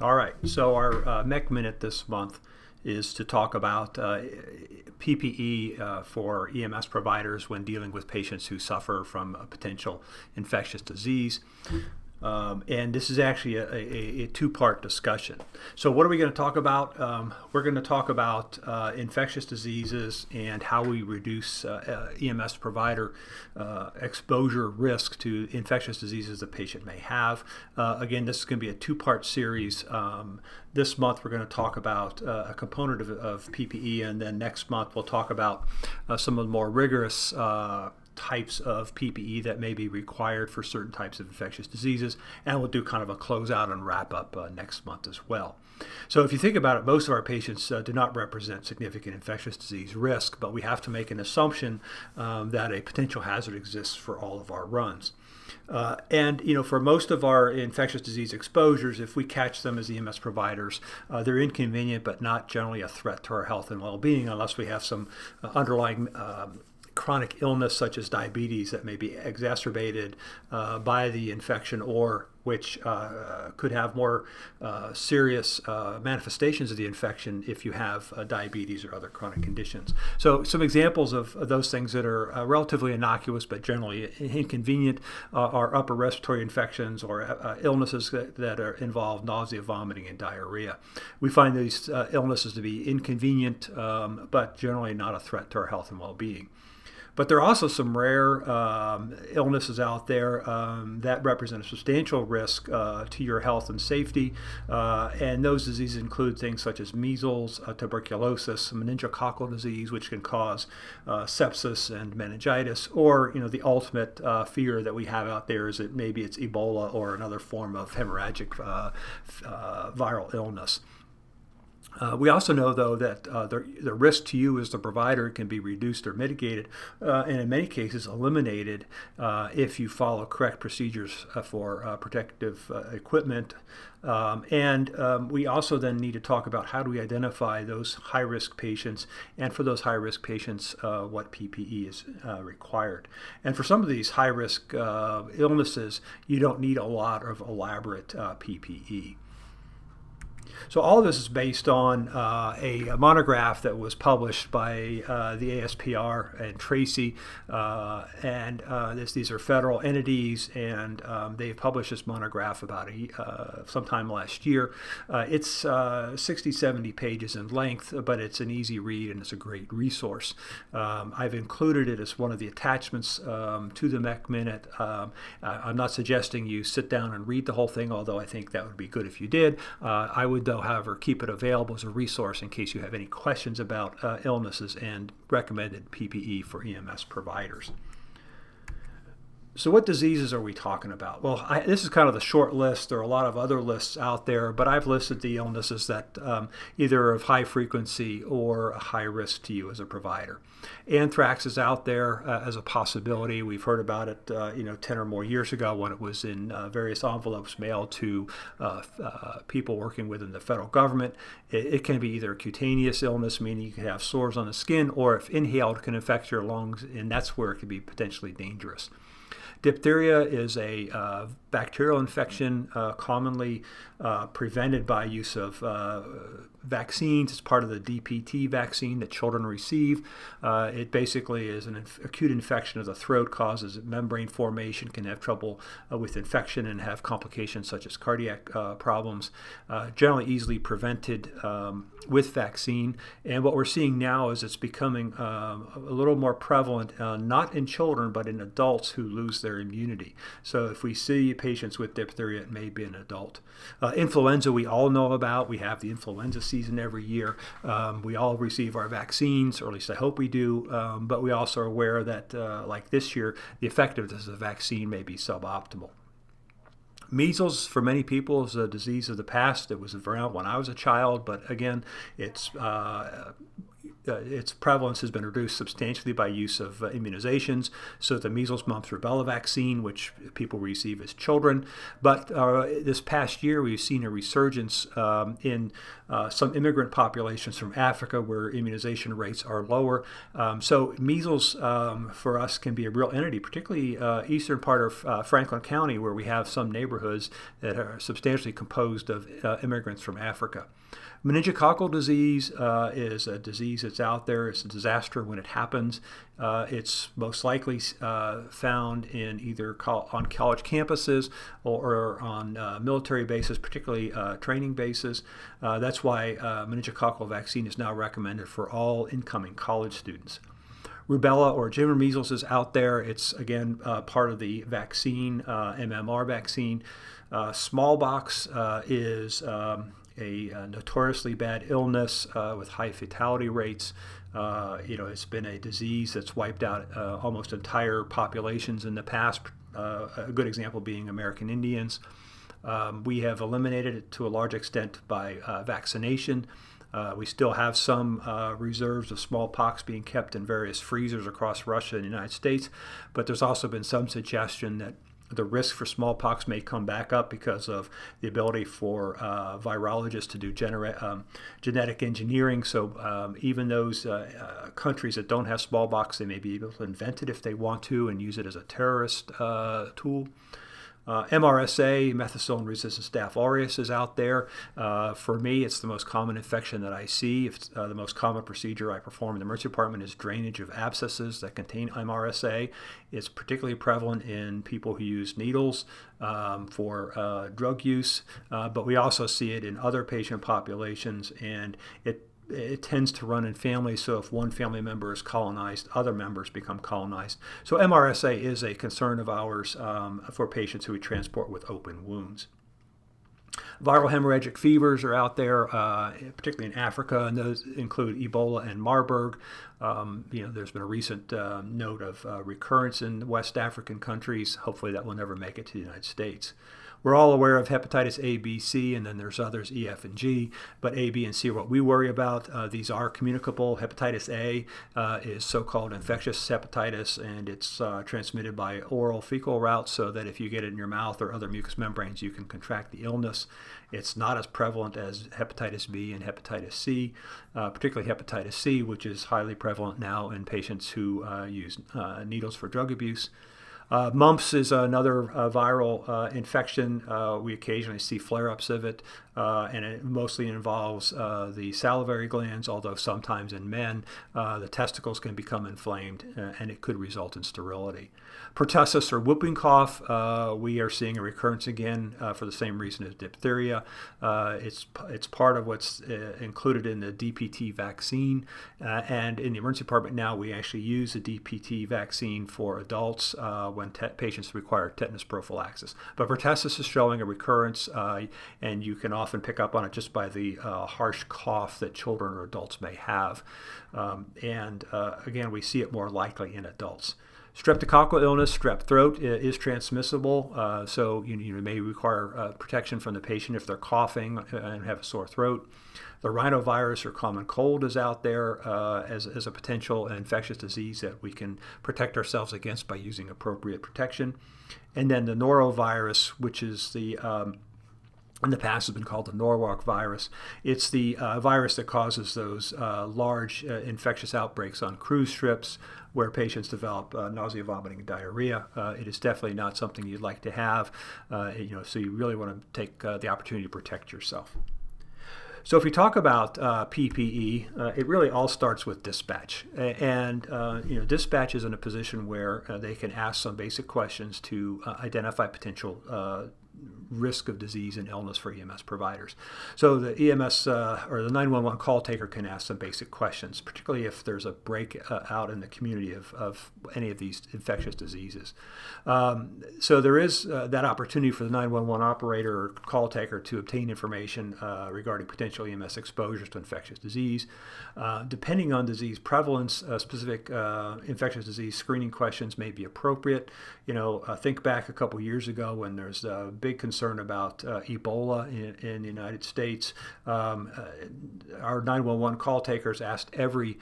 All right, so our MEC Minute this month is to talk about PPE for EMS providers when dealing with patients who suffer from a potential infectious disease. And this is actually a two-part discussion. So what are we going to talk about? We're going to talk about infectious diseases and how we reduce EMS provider exposure risk to infectious diseases the patient may have. Again, this is going to be a two-part series. This month we're going to talk about a component of PPE, and then next month we'll talk about some of the more rigorous types of PPE that may be required for certain types of infectious diseases, and we'll do kind of a closeout and wrap up next month as well. So if you think about it, most of our patients do not represent significant infectious disease risk, but we have to make an assumption that a potential hazard exists for all of our runs. And for most of our infectious disease exposures, if we catch them as EMS providers, they're inconvenient but not generally a threat to our health and well-being unless we have some underlying chronic illness such as diabetes that may be exacerbated by the infection, or which could have more serious manifestations of the infection if you have diabetes or other chronic conditions. So some examples of those things that are relatively innocuous but generally inconvenient are upper respiratory infections or illnesses that are involve nausea, vomiting, and diarrhea. We find these illnesses to be inconvenient but generally not a threat to our health and well-being. But there are also some rare illnesses out there that represent a substantial risk to your health and safety. And those diseases include things such as measles, tuberculosis, meningococcal disease, which can cause sepsis and meningitis, or the ultimate fear that we have out there is that maybe it's Ebola or another form of hemorrhagic viral illness. We also know, though, that the risk to you as the provider can be reduced or mitigated, and in many cases eliminated, if you follow correct procedures for protective equipment. We also then need to talk about how do we identify those high-risk patients, and for those high-risk patients, what PPE is required. And for some of these high-risk illnesses, you don't need a lot of elaborate PPE. So all of this is based on a monograph that was published by the ASPR and Tracy, these are federal entities, and they published this monograph about sometime last year. It's 60, 70 pages in length, but it's an easy read and it's a great resource. I've included it as one of the attachments to the MEC Minute. I'm not suggesting you sit down and read the whole thing, although I think that would be good if you did. I would, though, however, keep it available as a resource in case you have any questions about illnesses and recommended PPE for EMS providers. So what diseases are we talking about? Well, this is kind of the short list. There are a lot of other lists out there, but I've listed the illnesses that either are of high frequency or a high risk to you as a provider. Anthrax is out there as a possibility. We've heard about it 10 or more years ago when it was in various envelopes mailed to people working within the federal government. It can be either a cutaneous illness, meaning you can have sores on the skin, or if inhaled, can infect your lungs, and that's where it can be potentially dangerous. Diphtheria is a bacterial infection commonly prevented by use of vaccines. It's part of the DPT vaccine that children receive. It basically is an acute infection of the throat, causes membrane formation, can have trouble with infection and have complications such as cardiac problems. Generally easily prevented with vaccine. And what we're seeing now is it's becoming a little more prevalent, not in children, but in adults who lose their immunity. So if we see patients with diphtheria, it may be an adult. Influenza we all know about. We have the influenza season every year. We all receive our vaccines, or at least I hope we do, but we also are aware that, like this year, the effectiveness of the vaccine may be suboptimal. Measles, for many people, is a disease of the past. It was around when I was a child, but again, it's its prevalence has been reduced substantially by use of immunizations. So the measles, mumps, rubella vaccine, which people receive as children. But this past year, we've seen a resurgence in some immigrant populations from Africa where immunization rates are lower. So measles for us can be a real entity, particularly eastern part of Franklin County, where we have some neighborhoods that are substantially composed of immigrants from Africa. Meningococcal disease is a disease that's out there. It's a disaster when it happens. It's most likely found in either on college campuses or on military bases, particularly training bases. That's why meningococcal vaccine is now recommended for all incoming college students. Rubella or German measles is out there. It's, again, part of the vaccine, MMR vaccine. Smallpox is a notoriously bad illness with high fatality rates. It's been a disease that's wiped out almost entire populations in the past, a good example being American Indians. We have eliminated it to a large extent by vaccination. We still have some reserves of smallpox being kept in various freezers across Russia and the United States, but there's also been some suggestion that the risk for smallpox may come back up because of the ability for virologists to do genetic engineering. So even those countries that don't have smallpox, they may be able to invent it if they want to and use it as a terrorist tool. MRSA, methicillin-resistant Staph aureus, is out there. For me, it's the most common infection that I see. It's, the most common procedure I perform in the emergency department is drainage of abscesses that contain MRSA. It's particularly prevalent in people who use needles for drug use, but we also see it in other patient populations, and it tends to run in families, so if one family member is colonized, other members become colonized. So MRSA is a concern of ours for patients who we transport with open wounds. Viral hemorrhagic fevers are out there, particularly in Africa, and those include Ebola and Marburg. There's been a recent note of recurrence in West African countries. Hopefully that will never make it to the United States. We're all aware of hepatitis A, B, C, and then there's others, E, F, and G. But A, B, and C are what we worry about. These are communicable. Hepatitis A is so-called infectious hepatitis, and it's transmitted by oral fecal route, so that if you get it in your mouth or other mucous membranes, you can contract the illness. It's not as prevalent as hepatitis B and hepatitis C, particularly hepatitis C, which is highly prevalent now in patients who use needles for drug abuse. Mumps is another viral infection. We occasionally see flare-ups of it, and it mostly involves the salivary glands, although sometimes in men the testicles can become inflamed, and it could result in sterility. Pertussis or whooping cough, we are seeing a recurrence again for the same reason as diphtheria. It's part of what's included in the DPT vaccine, and in the emergency department now we actually use the DPT vaccine for adults when patients require tetanus prophylaxis. But pertussis is showing a recurrence, and you can often pick up on it just by the harsh cough that children or adults may have. Again, we see it more likely in adults. Streptococcal illness, strep throat, is transmissible, so you may require protection from the patient if they're coughing and have a sore throat. The rhinovirus or common cold is out there as a potential infectious disease that we can protect ourselves against by using appropriate protection. And then the norovirus, which is in the past has been called the Norwalk virus. It's the virus that causes those large infectious outbreaks on cruise ships where patients develop nausea, vomiting, and diarrhea. It is definitely not something you'd like to have, so you really want to take the opportunity to protect yourself. So if we talk about PPE, it really all starts with dispatch. And dispatch is in a position where they can ask some basic questions to identify potential risk of disease and illness for EMS providers. So the EMS or the 911 call taker can ask some basic questions, particularly if there's a break out in the community of any of these infectious diseases. So there is that opportunity for the 911 operator or call taker to obtain information regarding potential EMS exposures to infectious disease. Depending on disease prevalence, specific infectious disease screening questions may be appropriate. Think back a couple years ago when there's a big big concern about Ebola in the United States. Our 911 call takers asked every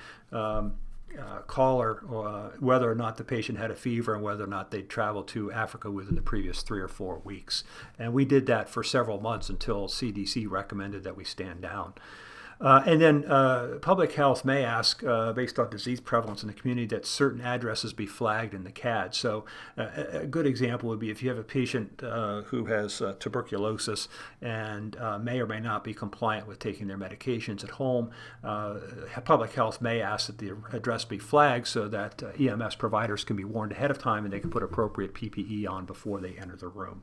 caller whether or not the patient had a fever and whether or not they'd traveled to Africa within the previous 3 or 4 weeks. And we did that for several months until CDC recommended that we stand down. And then public health may ask, based on disease prevalence in the community, that certain addresses be flagged in the CAD. So a good example would be if you have a patient who has tuberculosis and may or may not be compliant with taking their medications at home, public health may ask that the address be flagged so that EMS providers can be warned ahead of time and they can put appropriate PPE on before they enter the room.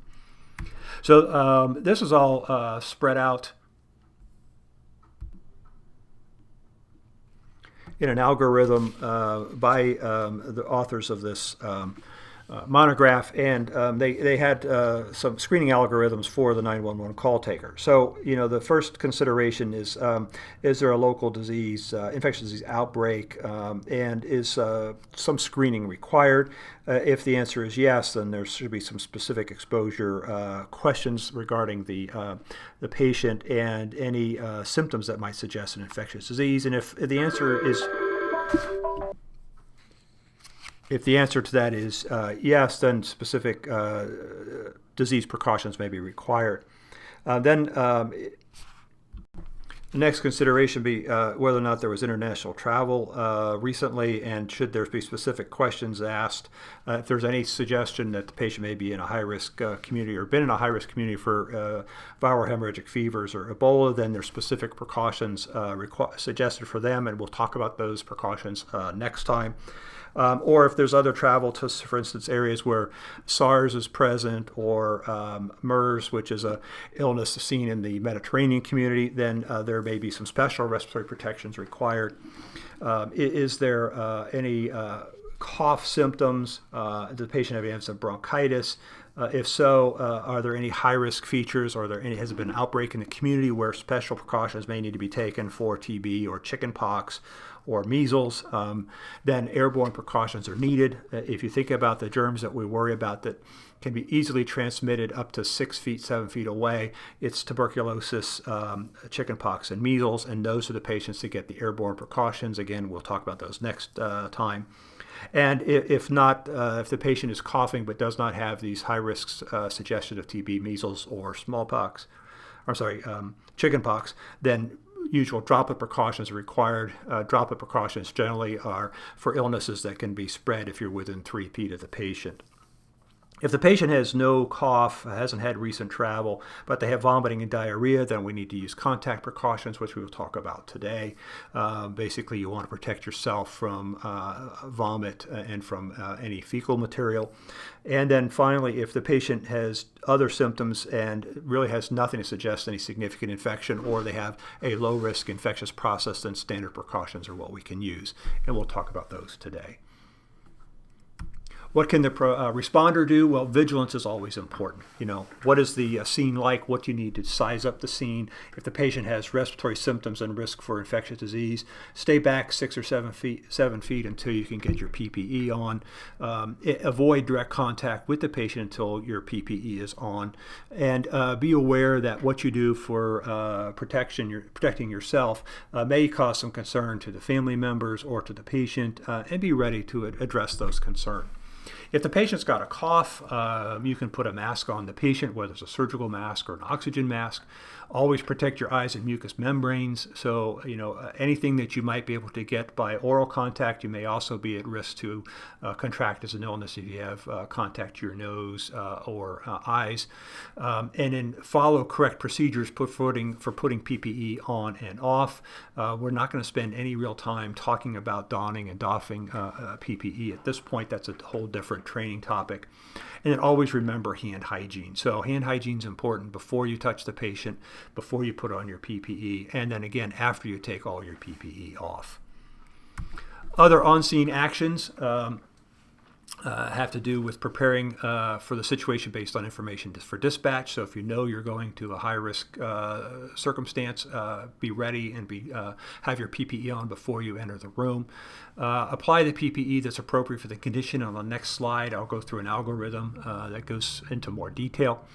So this is all spread out in an algorithm by the authors of this monograph, and they had some screening algorithms for the 911 call taker. So, the first consideration is there a local disease, infectious disease outbreak, and is some screening required? If the answer is yes, then there should be some specific exposure questions regarding the patient and any symptoms that might suggest an infectious disease. And if the answer to that is yes, then specific disease precautions may be required. Then the next consideration be whether or not there was international travel recently, and should there be specific questions asked. If there's any suggestion that the patient may be in a high-risk community or been in a high-risk community for viral hemorrhagic fevers or Ebola, then there's specific precautions suggested for them, and we'll talk about those precautions next time. Or if there's other travel to, for instance, areas where SARS is present, or MERS, which is an illness seen in the Mediterranean community, then there may be some special respiratory protections required. Is there any cough symptoms? Does the patient have evidence of bronchitis? If so, are there any high-risk features, or has there been an outbreak in the community where special precautions may need to be taken for TB or chickenpox or measles? Then airborne precautions are needed. If you think about the germs that we worry about that can be easily transmitted up to 6 feet, 7 feet away, it's tuberculosis, chickenpox, and measles, and those are the patients that get the airborne precautions. Again, we'll talk about those next time. And if not, if the patient is coughing but does not have these high risks suggested of TB, measles, or chickenpox, then usual droplet precautions are required. Droplet precautions generally are for illnesses that can be spread if you're within 3 feet of the patient. If the patient has no cough, hasn't had recent travel, but they have vomiting and diarrhea, then we need to use contact precautions, which we will talk about today. Basically, you want to protect yourself from vomit and from any fecal material. And then finally, if the patient has other symptoms and really has nothing to suggest any significant infection, or they have a low-risk infectious process, then standard precautions are what we can use. And we'll talk about those today. What can the responder do? Well, vigilance is always important. What is the scene like? What do you need to size up the scene? If the patient has respiratory symptoms and risk for infectious disease, stay back 6 or 7 feet until you can get your PPE on. Avoid direct contact with the patient until your PPE is on. And be aware that what you do for protecting yourself may cause some concern to the family members or to the patient, and be ready to address those concerns. If the patient's got a cough, you can put a mask on the patient, whether it's a surgical mask or an oxygen mask. Always protect your eyes and mucous membranes. So, anything that you might be able to get by oral contact, you may also be at risk to contract as an illness if you have contact to your nose or eyes. And then follow correct procedures for putting PPE on and off. We're not going to spend any real time talking about donning and doffing PPE. At this point, that's a whole different training topic. And then always remember hand hygiene. So hand hygiene is important before you touch the patient, before you put on your PPE, and then again after you take all your PPE off. Other on-scene actions. have to do with preparing for the situation based on information for dispatch. So if you know you're going to a high-risk circumstance, be ready and have your PPE on before you enter the room. Apply the PPE that's appropriate for the condition. On the next slide, I'll go through an algorithm that goes into more detail.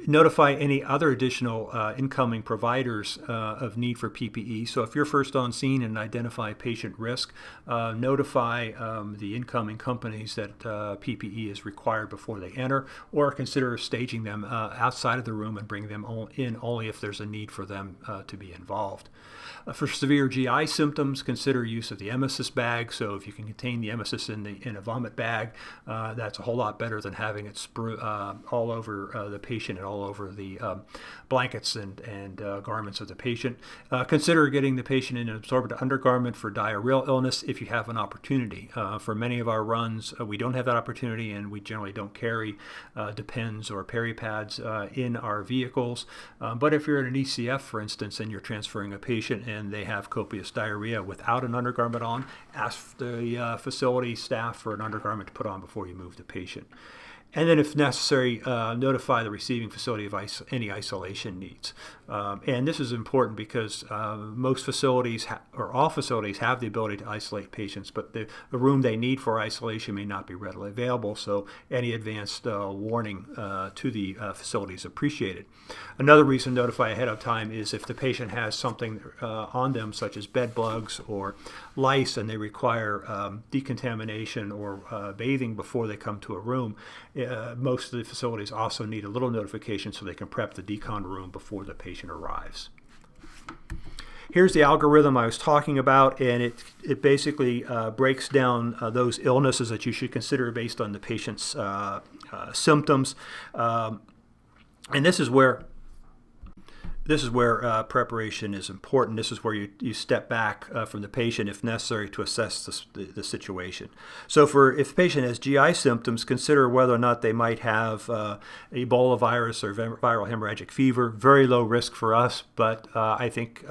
Notify any other additional incoming providers of need for PPE. So if you're first on scene and identify patient risk, notify the incoming companies that PPE is required before they enter, or consider staging them outside of the room and bring them in only if there's a need for them to be involved. For severe GI symptoms, consider use of the emesis bag. So if you can contain the emesis in a vomit bag, that's a whole lot better than having it all over the patient and all over the blankets and garments of the patient. Consider getting the patient in an absorbent undergarment for diarrheal illness if you have an opportunity. For many of our runs, we don't have that opportunity, and we generally don't carry Depends or peri-pads in our vehicles. But if you're in an ECF, for instance, and you're transferring a patient and they have copious diarrhea without an undergarment on, ask the facility staff for an undergarment to put on before you move the patient. And then, if necessary, notify the receiving facility of any isolation needs. And this is important because most facilities, or all facilities, have the ability to isolate patients, but the room they need for isolation may not be readily available, so any advanced warning to the facility is appreciated. Another reason to notify ahead of time is if the patient has something on them, such as bed bugs or lice, and they require decontamination or bathing before they come to a room. Most of the facilities also need a little notification so they can prep the decon room before the patient arrives. Here's the algorithm I was talking about, and it basically breaks down those illnesses that you should consider based on the patient's symptoms. And this is where preparation is important. This is where you step back from the patient if necessary to assess the situation. So if the patient has GI symptoms, consider whether or not they might have Ebola virus or viral hemorrhagic fever. Very low risk for us, but I think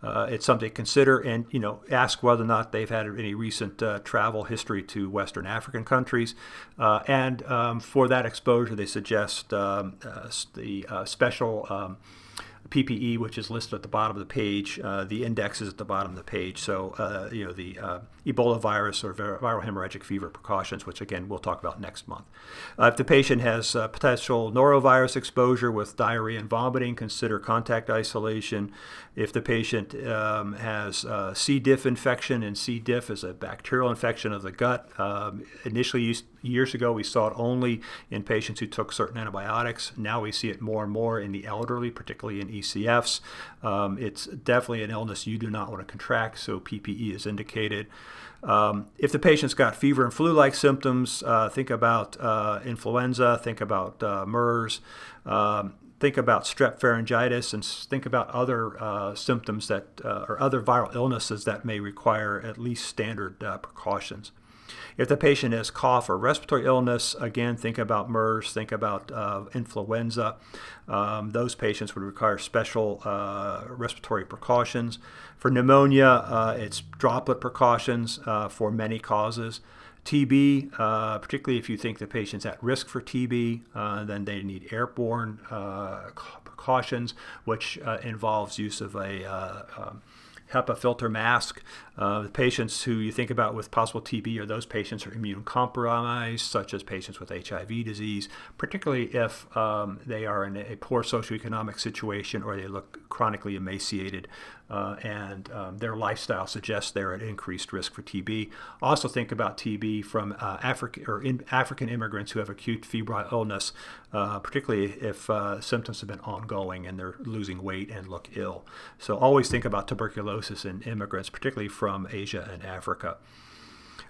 it's something to consider, and ask whether or not they've had any recent travel history to Western African countries. And for that exposure, they suggest the special PPE, which is listed at the bottom of the page. The index is at the bottom of the page. So, the Ebola virus or viral hemorrhagic fever precautions, which again we'll talk about next month. If the patient has potential norovirus exposure with diarrhea and vomiting, consider contact isolation. If the patient has C. diff infection, and C. diff is a bacterial infection of the gut, initially years ago we saw it only in patients who took certain antibiotics. Now we see it more and more in the elderly, particularly in ECFs. It's definitely an illness you do not want to contract, so PPE is indicated. If the patient's got fever and flu-like symptoms, think about influenza, think about MERS, think about strep pharyngitis, and think about other symptoms that or other viral illnesses that may require at least standard precautions. If the patient has cough or respiratory illness, again, think about MERS, think about influenza. Those patients would require special respiratory precautions. For pneumonia, it's droplet precautions for many causes. TB, particularly if you think the patient's at risk for TB, then they need airborne precautions, which involves use of a HEPA filter mask. The patients who you think about with possible TB are those patients who are immune compromised, such as patients with HIV disease, particularly if they are in a poor socioeconomic situation or they look chronically emaciated and their lifestyle suggests they're at increased risk for TB. Also think about TB from African immigrants who have acute febrile illness, particularly if symptoms have been ongoing and they're losing weight and look ill. So always think about tuberculosis in immigrants, particularly from Asia and Africa.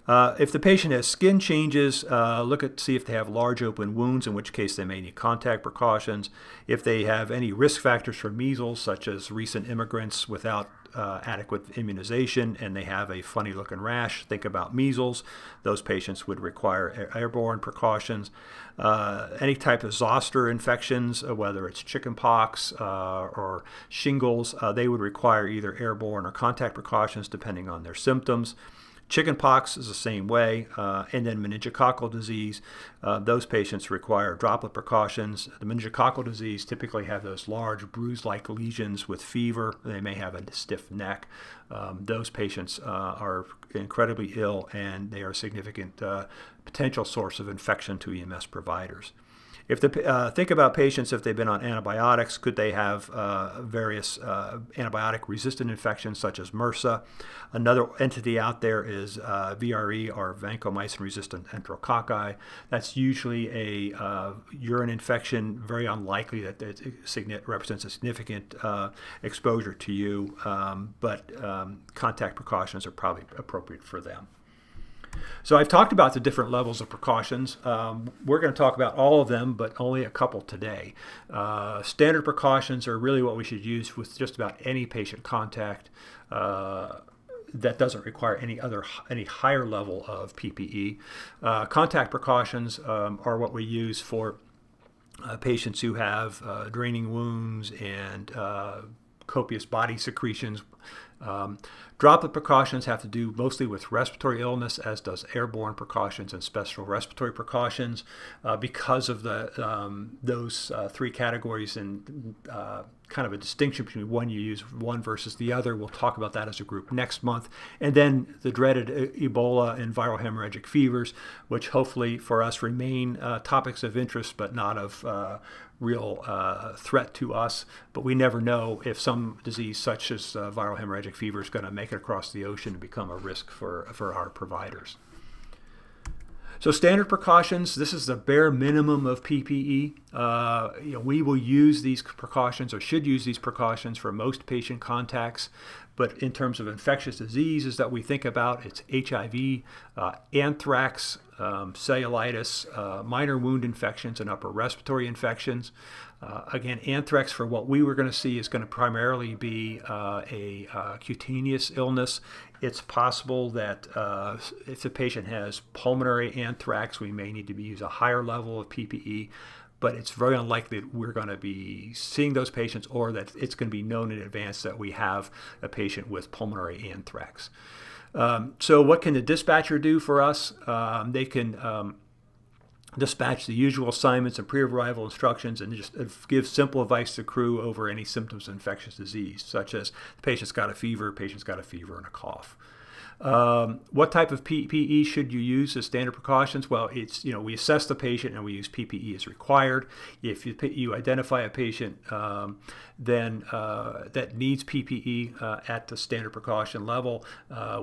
If the patient has skin changes, see if they have large open wounds, in which case they may need contact precautions. If they have any risk factors for measles, such as recent immigrants without adequate immunization and they have a funny looking rash, think about measles. Those patients would require airborne precautions. Any type of zoster infections, whether it's chickenpox or shingles, they would require either airborne or contact precautions depending on their symptoms. Chickenpox is the same way, and then meningococcal disease. Those patients require droplet precautions. The meningococcal disease typically have those large bruise-like lesions with fever. They may have a stiff neck. Those patients are incredibly ill, and they are a significant potential source of infection to EMS providers. Think about patients if they've been on antibiotics, could they have various antibiotic-resistant infections such as MRSA? Another entity out there is VRE, or vancomycin-resistant enterococci. That's usually a urine infection, very unlikely that it represents a significant exposure to you, but contact precautions are probably appropriate for them. So I've talked about the different levels of precautions. We're going to talk about all of them, but only a couple today. Standard precautions are really what we should use with just about any patient contact that doesn't require any higher level of PPE. Contact precautions are what we use for patients who have draining wounds and copious body secretions. Droplet precautions have to do mostly with respiratory illness, as does airborne precautions and special respiratory precautions. Because of those three categories and kind of a distinction between when you use one versus the other, we'll talk about that as a group next month. And then the dreaded Ebola and viral hemorrhagic fevers, which hopefully for us remain topics of interest, but not of real threat to us. But we never know if some disease such as viral hemorrhagic fever is going to make it across the ocean and become a risk for our providers. So standard precautions, this is the bare minimum of PPE. We will use these precautions, or should use these precautions, for most patient contacts. But in terms of infectious diseases that we think about, it's HIV, anthrax, cellulitis, minor wound infections, and upper respiratory infections. Again, anthrax, for what we were going to see, is going to primarily be a cutaneous illness. It's possible that if the patient has pulmonary anthrax, we may need to use a higher level of PPE, but it's very unlikely that we're going to be seeing those patients, or that it's going to be known in advance that we have a patient with pulmonary anthrax. So what can the dispatcher do for us? They can dispatch the usual assignments and pre-arrival instructions, and just give simple advice to crew over any symptoms of infectious disease, such as the patient's got a fever and a cough. What type of PPE should you use as standard precautions? Well, it's, we assess the patient and we use PPE as required. If you identify a patient then that needs PPE at the standard precaution level,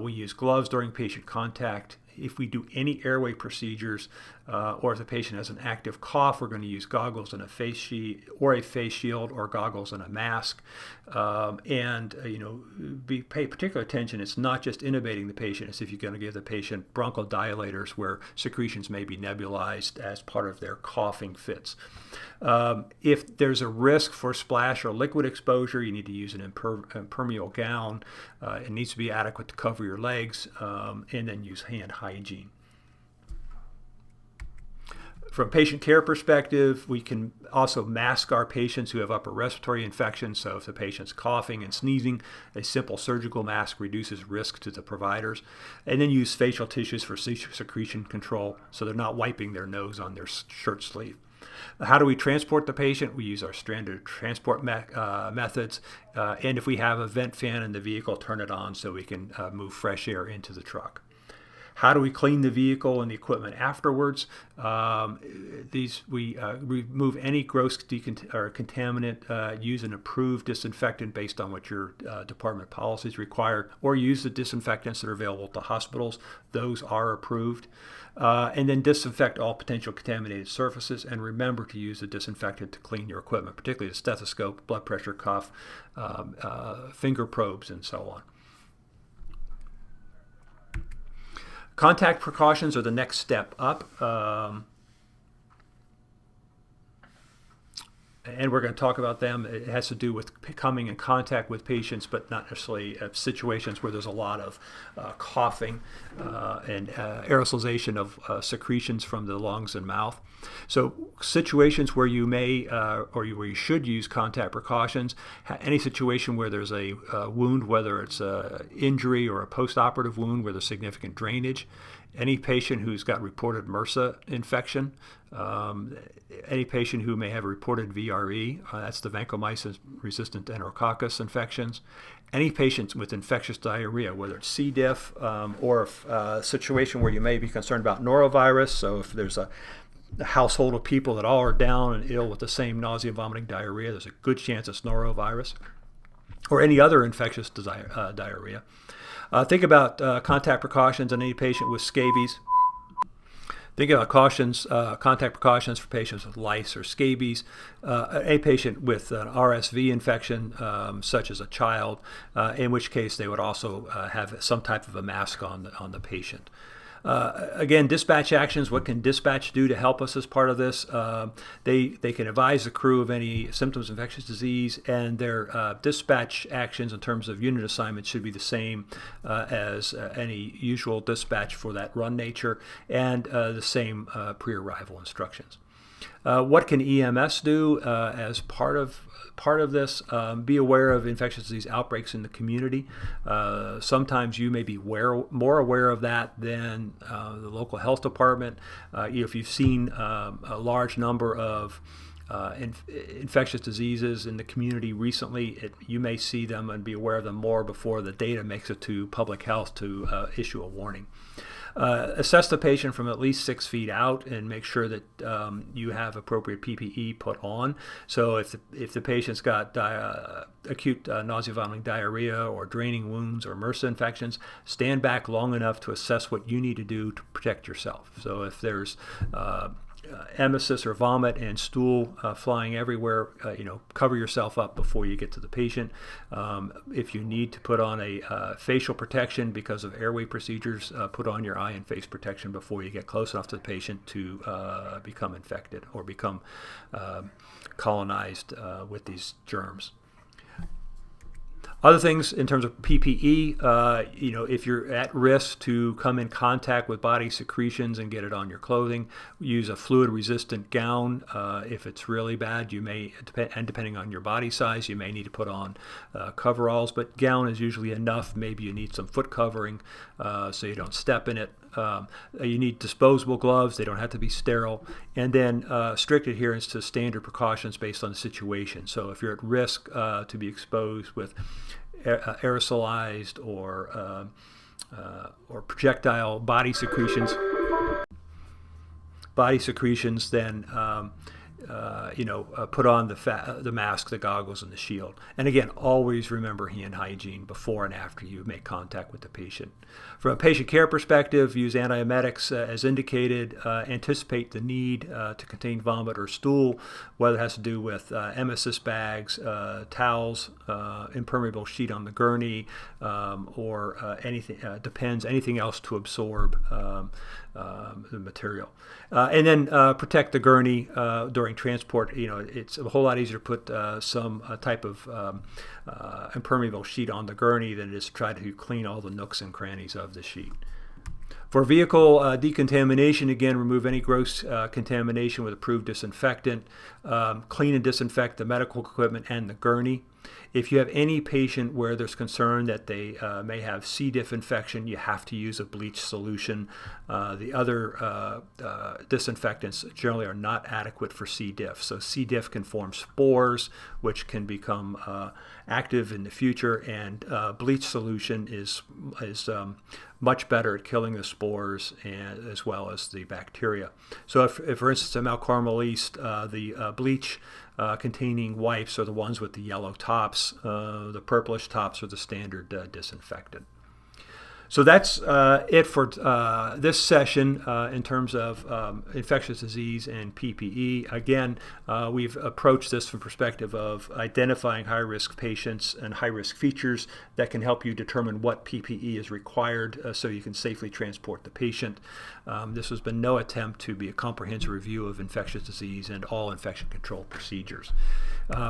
we use gloves during patient contact. If we do any airway procedures, or if the patient has an active cough, we're going to use goggles and a face shield, or goggles and a mask. Pay particular attention. It's not just intubating the patient. It's if you're going to give the patient bronchodilators where secretions may be nebulized as part of their coughing fits. If there's a risk for splash or liquid exposure, you need to use an impermeable gown. It needs to be adequate to cover your legs, and then use hand hygiene. From a patient care perspective, we can also mask our patients who have upper respiratory infections. So if the patient's coughing and sneezing, a simple surgical mask reduces risk to the providers. And then use facial tissues for secretion control, so they're not wiping their nose on their shirt sleeve. How do we transport the patient? We use our standard transport methods. And if we have a vent fan in the vehicle, turn it on so we can move fresh air into the truck. How do we clean the vehicle and the equipment afterwards? We remove any gross contaminant, use an approved disinfectant based on what your department policies require, or use the disinfectants that are available to hospitals. Those are approved. And then disinfect all potential contaminated surfaces, and remember to use the disinfectant to clean your equipment, particularly the stethoscope, blood pressure cuff, finger probes, and so on. Contact precautions are the next step up. and we're going to talk about them. It has to do with coming in contact with patients, but not necessarily situations where there's a lot of coughing and aerosolization of secretions from the lungs and mouth. So situations where you may or where you should use contact precautions, any situation where there's a wound, whether it's an injury or a post-operative wound where there's significant drainage, any patient who's got reported MRSA infection, any patient who may have a reported VRE, that's the vancomycin-resistant enterococcus infections, any patients with infectious diarrhea, whether it's C. diff or a situation where you may be concerned about norovirus, so if there's a household of people that all are down and ill with the same nausea, vomiting, diarrhea, there's a good chance it's norovirus, or any other infectious diarrhea. Think about contact precautions on any patient with scabies. Think about contact precautions for patients with lice or scabies. A patient with an RSV infection, such as a child, in which case they would also have some type of a mask on the patient. Again, dispatch actions. What can dispatch do to help us as part of this? They can advise the crew of any symptoms of infectious disease, and their dispatch actions in terms of unit assignments should be the same as any usual dispatch for that run nature, and the same pre-arrival instructions. What can EMS do as part of this? Be aware of infectious disease outbreaks in the community. Sometimes you may be more aware of that than the local health department. If you've seen a large number of infectious diseases in the community recently, you may see them and be aware of them more before the data makes it to public health to issue a warning. Assess the patient from at least 6 feet out and make sure that you have appropriate PPE put on. So if the patient's got acute nausea, vomiting, diarrhea, or draining wounds or MRSA infections, stand back long enough to assess what you need to do to protect yourself. So if there's emesis or vomit and stool flying everywhere, cover yourself up before you get to the patient. If you need to put on a facial protection because of airway procedures, put on your eye and face protection before you get close enough to the patient to become infected or become colonized with these germs. Other things in terms of PPE, if you're at risk to come in contact with body secretions and get it on your clothing, use a fluid-resistant gown. If it's really bad, you may, and depending on your body size, you may need to put on coveralls, but gown is usually enough. Maybe you need some foot covering so you don't step in it. You need disposable gloves. They don't have to be sterile. And then strict adherence to standard precautions based on the situation. So if you're at risk to be exposed with aerosolized or projectile body secretions, then put on the mask, the goggles, and the shield. And again, always remember hand hygiene before and after you make contact with the patient. From a patient care perspective, use antiemetics as indicated. Anticipate the need to contain vomit or stool, whether it has to do with emesis bags, towels, impermeable sheet on the gurney, or anything. Depends. Anything else to absorb the material. And then protect the gurney during transport. It's a whole lot easier to put some type of impermeable sheet on the gurney than it is to try to clean all the nooks and crannies of the sheet. For vehicle decontamination, again, remove any gross contamination with approved disinfectant. Clean and disinfect the medical equipment and the gurney. If you have any patient where there's concern that they may have C. diff infection, you have to use a bleach solution. The other disinfectants generally are not adequate for C. diff. So C. diff can form spores, which can become active in the future, and bleach solution is much better at killing the spores and as well as the bacteria. So if for instance, a Malcarmel East, the bleach containing wipes are the ones with the yellow tops. The purplish tops are the standard disinfectant. So that's it for this session in terms of infectious disease and PPE. Again, we've approached this from the perspective of identifying high-risk patients and high-risk features that can help you determine what PPE is required so you can safely transport the patient. This has been no attempt to be a comprehensive review of infectious disease and all infection control procedures.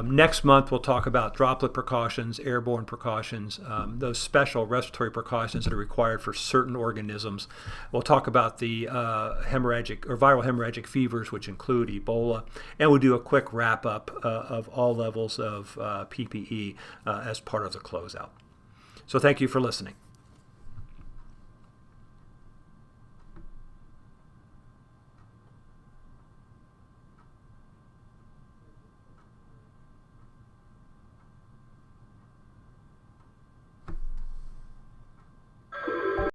Next month, we'll talk about droplet precautions, airborne precautions, those special respiratory precautions that are required for certain organisms. We'll talk about the hemorrhagic or viral hemorrhagic fevers, which include Ebola, and we'll do a quick wrap-up of all levels of PPE as part of the closeout. So thank you for listening.